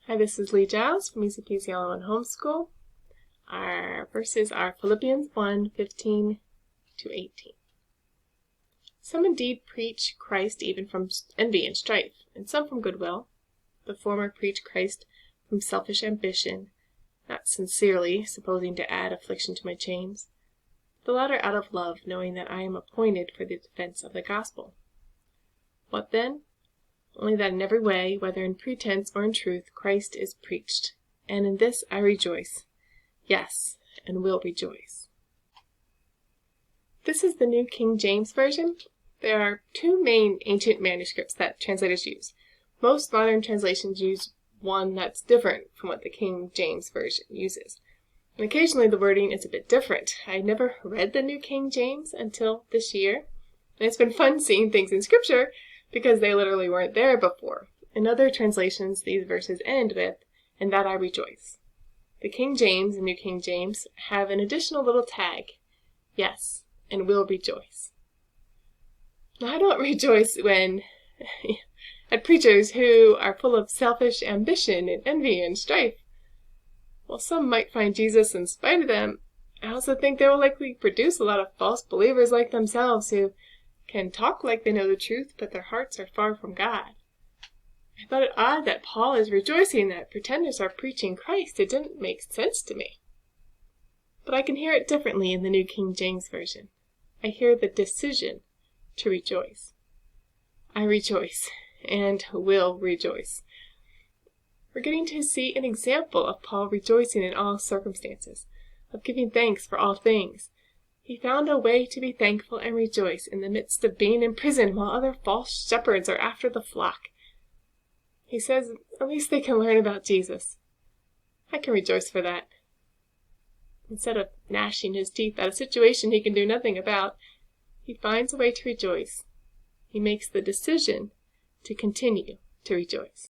Hi, this is Lee Giles from Peasy All-in-One Homeschool. Our verses are Philippians 1:15 to 18. Some indeed preach Christ even from envy and strife, and some from goodwill. The former preach Christ from selfish ambition, not sincerely, supposing to add affliction to my chains. The latter out of love, knowing that I am appointed for the defense of the gospel. What then? Only that in every way, whether in pretense or in truth, Christ is preached. And in this I rejoice. Yes, and will rejoice. This is the New King James Version. There are two main ancient manuscripts that translators use. Most modern translations use one that's different from what the King James Version uses. And occasionally the wording is a bit different. I never read the New King James until this year. And it's been fun seeing things in Scripture because they literally weren't there before. In other translations, these verses end with, "And that I rejoice." The King James and New King James have an additional little tag, "Yes, and will rejoice." Now, I don't rejoice when at preachers who are full of selfish ambition and envy and strife. While some might find Jesus in spite of them, I also think they will likely produce a lot of false believers like themselves who can talk like they know the truth, but their hearts are far from God. I thought it odd that Paul is rejoicing that pretenders are preaching Christ. It didn't make sense to me. But I can hear it differently in the New King James Version. I hear the decision to rejoice. I rejoice and will rejoice. We're getting to see an example of Paul rejoicing in all circumstances, of giving thanks for all things. He found a way to be thankful and rejoice in the midst of being in prison while other false shepherds are after the flock. He says, at least they can learn about Jesus. I can rejoice for that. Instead of gnashing his teeth at a situation he can do nothing about, he finds a way to rejoice. He makes the decision to continue to rejoice.